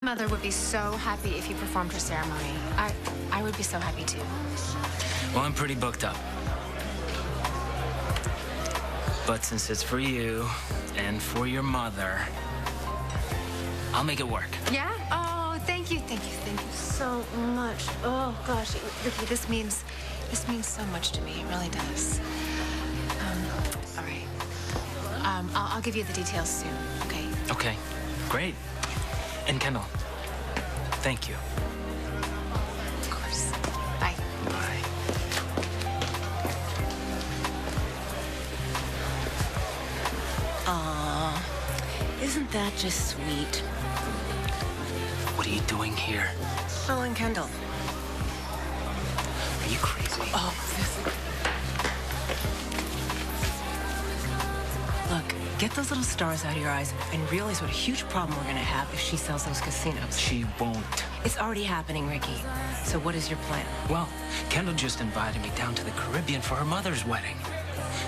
Mother would be so happy if you performed her ceremony. I would be so happy too. Well, I'm pretty booked up. But since it's for you and for your mother, I'll make it work. Yeah? Oh, thank you so much. Oh gosh, Ricky, this means so much to me. It really does. All right. I'll give you the details soon. Okay. Okay, great. And Kendall, thank you. Of course. Bye. Bye. Aw, isn't that just sweet? What are you doing here? Calling Kendall. Are you crazy? Oh, Look, get those little stars out of your eyes and realize what a huge problem we're gonna have if she sells those casinos. She won't. It's already happening, Ricky. So what is your plan? Well, Kendall just invited me down to the Caribbean for her mother's wedding.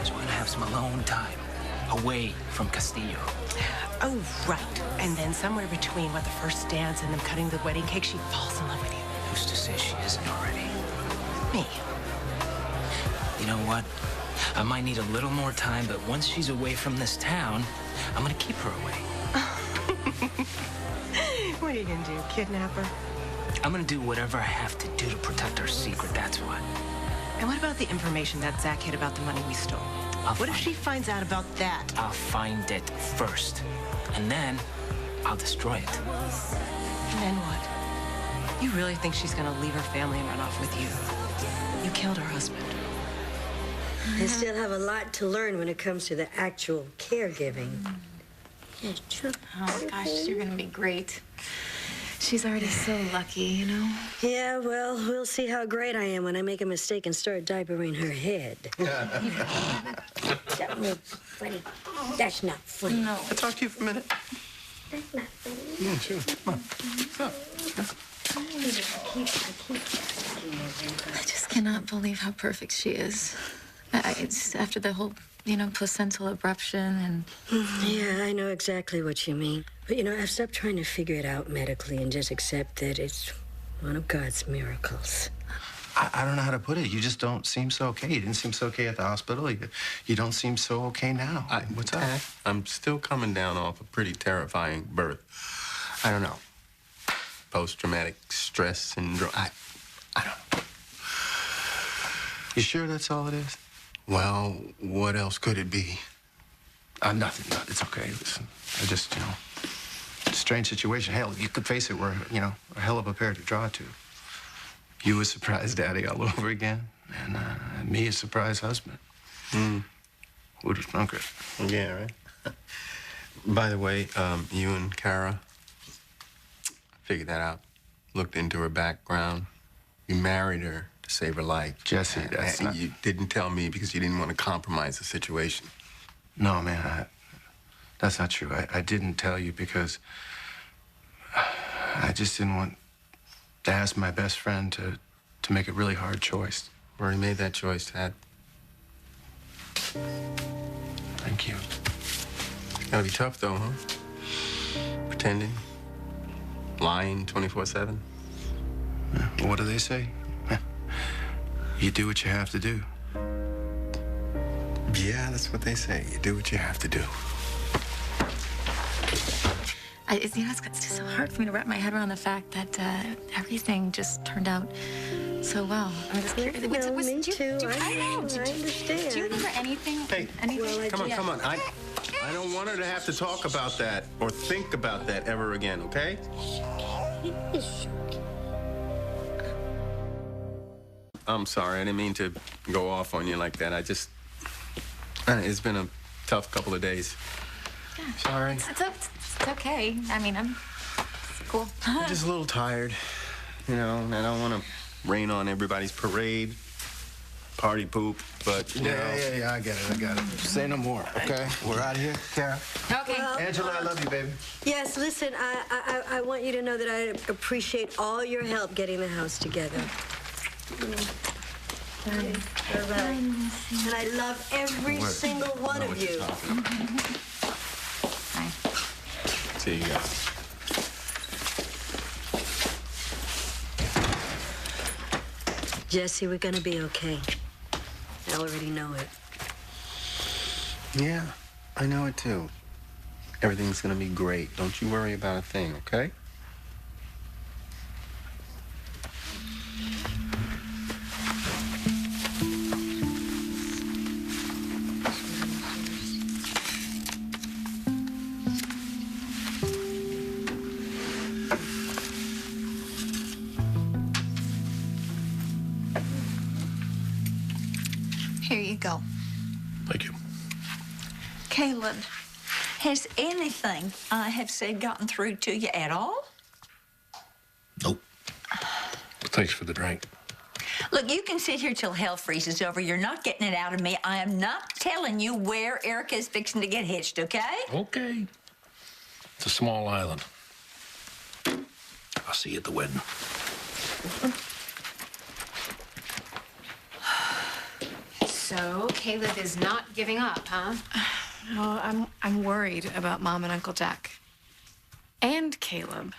So we're gonna have some alone time, away from Castillo. Oh, right. And then somewhere between the first dance and them cutting the wedding cake, she falls in love with you. Who's to say she isn't already? Me. You know what? I might need a little more time, but once she's away from this town, I'm gonna keep her away. What are you gonna do, kidnap her? I'm gonna do whatever I have to do to protect our secret, that's what. And what about the information that Zach hid about the money we stole? What if she finds out about that? I'll find it first, and then I'll destroy it. And then what? You really think she's gonna leave her family and run off with you? You killed her husband. I still have a lot to learn when it comes to the actual caregiving. Oh gosh, you're gonna be great. She's already so lucky, you know? Yeah, well, we'll see how great I am when I make a mistake and start diapering her head. That's not funny. That's not funny. No. Can I talk to you for a minute? That's not funny. Yeah, sure. Come on. What's up? I just cannot believe how perfect she is. It's after the whole, placental abruption and... Yeah, I know exactly what you mean. But, I've stopped trying to figure it out medically and just accept that it's one of God's miracles. I don't know how to put it. You just don't seem so okay. You didn't seem so okay at the hospital. You don't seem so okay now. What's up? I'm still coming down off a pretty terrifying birth. I don't know. Post-traumatic stress syndrome. I don't know. You sure that's all it is? Well, what else could it be? Nothing. No, it's okay. Listen, I just, strange situation. Hell, you could face it. We're, a hell of a pair to draw to. You a surprise daddy all over again, and me a surprise husband. Who'd have thunk it? Yeah, right? By the way, you and Kara, figured that out. Looked into her background. You married her to save her life. Jesse, that's not... You didn't tell me because you didn't want to compromise the situation. No, man, that's not true. I didn't tell you because I just didn't want to ask my best friend to make a really hard choice. Already made that choice, Dad. Thank you. Gotta be tough, though, huh? Pretending. Lying 24/7. Yeah, what do they say? You do what you have to do. Yeah, that's what they say. You do what you have to do. It's just so hard for me to wrap my head around the fact that everything just turned out so well. I'm just curious. Me too. I know. I understand. Do you remember anything? Hey, anything? come on. I don't want her to have to talk about that or think about that ever again, okay? I'm sorry. I didn't mean to go off on you like that. It's been a tough couple of days. Yeah. Sorry. It's okay. I mean, it's cool. I'm just a little tired, and I don't want to rain on everybody's parade, party poop, but, Yeah, I get it. Say no more, okay? We're out of here. Kara? Okay. Well, Angela, I love you, baby. Yes, listen, I want you to know that I appreciate all your help getting the house together. And I love every single one of you. Bye. See you guys. Jesse, we're gonna be okay. I already know it. Yeah, I know it too. Everything's gonna be great. Don't you worry about a thing, okay? Here you go. Thank you. Caleb, has anything I have said gotten through to you at all? Nope. Thanks for the drink. Look, you can sit here till hell freezes over. You're not getting it out of me. I am not telling you where Erica is fixing to get hitched, okay? Okay. It's a small island. I'll see you at the wedding. So, Caleb is not giving up, huh? Oh, I'm worried about Mom and Uncle Jack. And Caleb.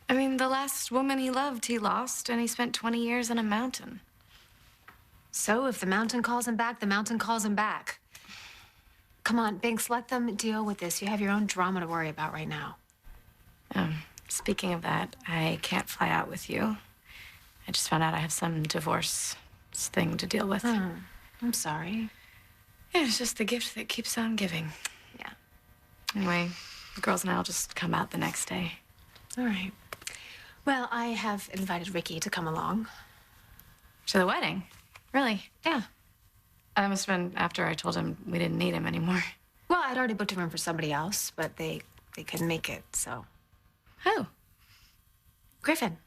I mean, the last woman he loved, he lost, and he spent 20 years in a mountain. So, if the mountain calls him back, the mountain calls him back. Come on, Binks, let them deal with this. You have your own drama to worry about right now. Speaking of that, I can't fly out with you. I just found out I have some divorce thing to deal with. I'm sorry. Yeah, it's just the gift that keeps on giving. Yeah. Anyway, the girls and I will just come out the next day. All right. Well, I have invited Ricky to come along. To the wedding? Really? Yeah. That must have been after I told him we didn't need him anymore. Well, I'd already booked a room for somebody else, but they couldn't make it, so. Who? Griffin.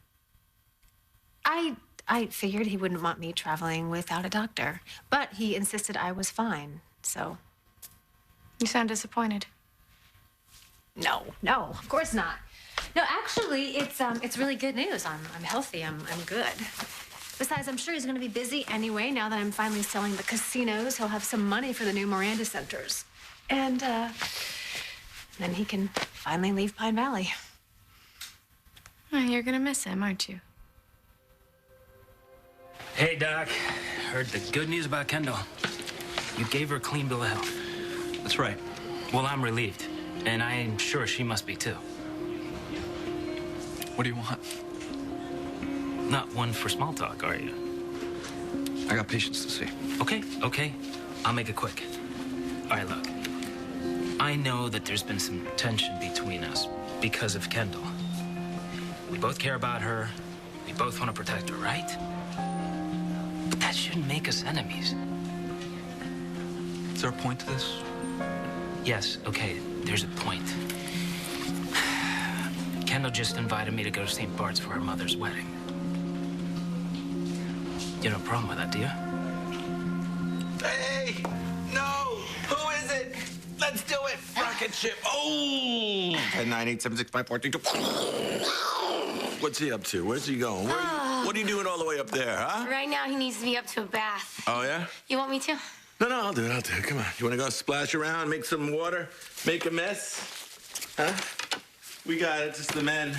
I figured he wouldn't want me traveling without a doctor, but he insisted I was fine, so. You sound disappointed. No, of course not. No, actually, it's really good news. I'm healthy. I'm good. Besides, I'm sure he's going to be busy anyway. Now that I'm finally selling the casinos, he'll have some money for the new Miranda centers, and then he can finally leave Pine Valley. Oh, you're gonna miss him, aren't you? Hey, Doc. Heard the good news about Kendall. You gave her a clean bill of health. That's right. Well, I'm relieved. And I'm sure she must be, too. What do you want? Not one for small talk, are you? I got patients to see. Okay. I'll make it quick. All right, look. I know that there's been some tension between us because of Kendall. We both care about her. We both want to protect her, right? But that shouldn't make us enemies. Is there a point to this? Yes, okay, there's a point. Kendall just invited me to go to St. Bart's for her mother's wedding. You have no problem with that, do you? Hey! No! Who is it? Let's do it! Rocket ship. Oh! 10-9-8-7-6-5-4-3-2. What's he up to? Where's he going? What are you doing all the way up there, huh? Right now, he needs to be up to a bath. Oh, yeah? You want me to? No, I'll do it. Come on. You want to go splash around, make some water, make a mess? Huh? We got it. Just the men.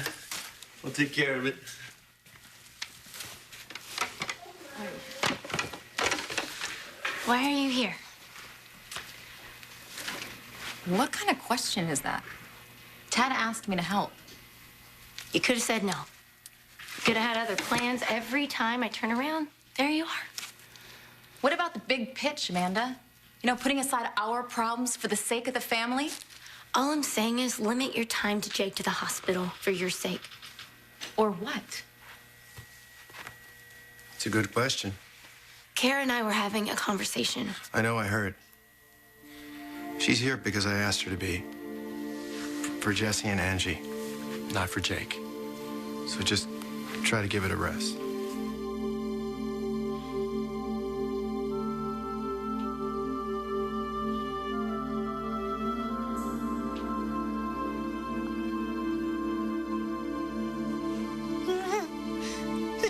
We'll take care of it. Why are you here? What kind of question is that? Tad asked me to help. You could have said no. You could have had other plans. Every time I turn around, there you are. What about the big pitch, Amanda? You know, putting aside our problems for the sake of the family? All I'm saying is limit your time to Jake to the hospital for your sake. Or what? It's a good question. Kara and I were having a conversation. I know, I heard. She's here because I asked her to be. For Jesse and Angie, not for Jake. So just try to give it a rest.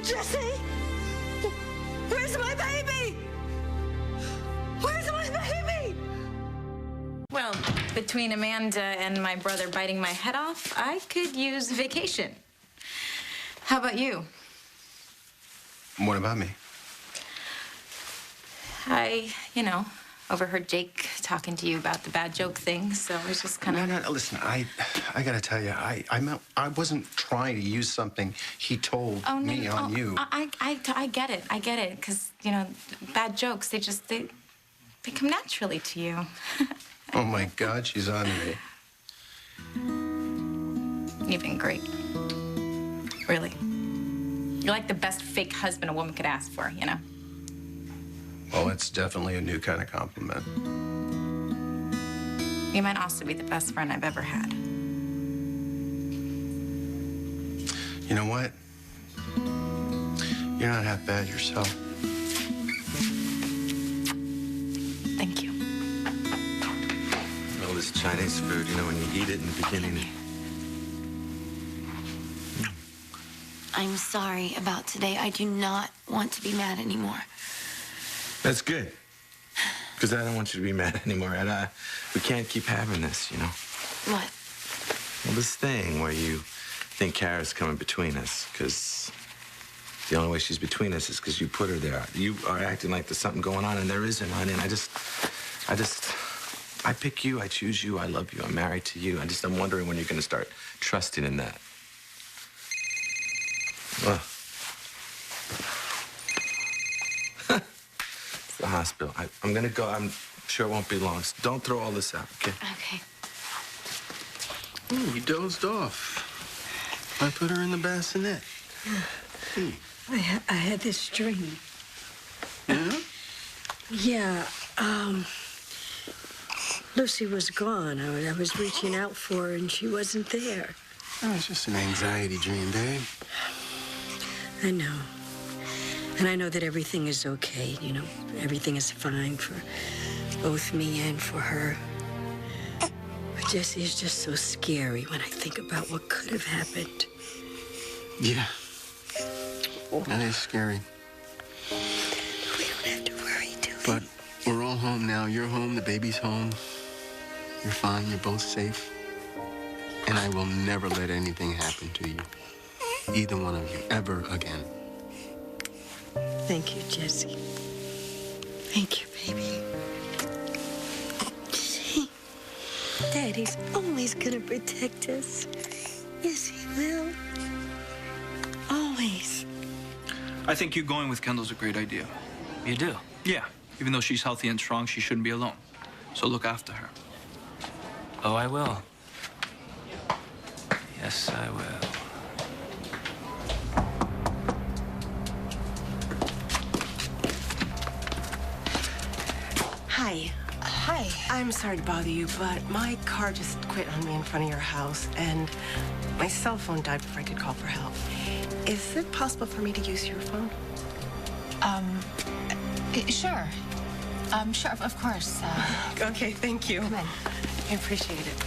Jesse! Where's my baby? Where's my baby? Well, between Amanda and my brother biting my head off, I could use vacation. How about you? What about me? I, overheard Jake talking to you about the bad joke thing, so I was just kind of... No, listen, I gotta tell you, I wasn't trying to use something he told me on you. I get it, because, bad jokes, they come naturally to you. Oh, my God, she's on me. You've been great. Really. You're like the best fake husband a woman could ask for, Well, it's definitely a new kind of compliment. You might also be the best friend I've ever had. You know what? You're not half bad yourself. Thank you. All this Chinese food, when you eat it in the beginning. I'm sorry about today. I do not want to be mad anymore. That's good. Because I don't want you to be mad anymore. And we can't keep having this, What? Well, this thing where you think Kara's coming between us. Because the only way she's between us is because you put her there. You are acting like there's something going on, and there isn't, honey. And I pick you, I choose you, I love you, I'm married to you. I'm wondering when you're going to start trusting in that. Well. The hospital. I'm gonna go. I'm sure it won't be long. So don't throw all this out, okay? Okay. Ooh, you dozed off. I put her in the bassinet. I had this dream. Yeah? Yeah, Lucy was gone. I was reaching out for her, and she wasn't there. Oh, it's just an anxiety dream, babe. I know. And I know that everything is okay, Everything is fine for both me and for her. But Jesse is just so scary when I think about what could have happened. Yeah. That is scary. We don't have to worry, do we? But we're all home now. You're home, the baby's home. You're fine, you're both safe. And I will never let anything happen to you. Either one of you, ever again. Thank you, Jesse. Thank you, baby. See? Daddy's always gonna protect us. Yes, he will. Always. I think you going with Kendall's a great idea. You do? Yeah. Even though she's healthy and strong, she shouldn't be alone. So look after her. Oh, I will. Yes, I will. Hi. Hi. I'm sorry to bother you, but my car just quit on me in front of your house, and my cell phone died before I could call for help. Is it possible for me to use your phone? Sure. Sure, of course. Okay, thank you. Come in. I appreciate it.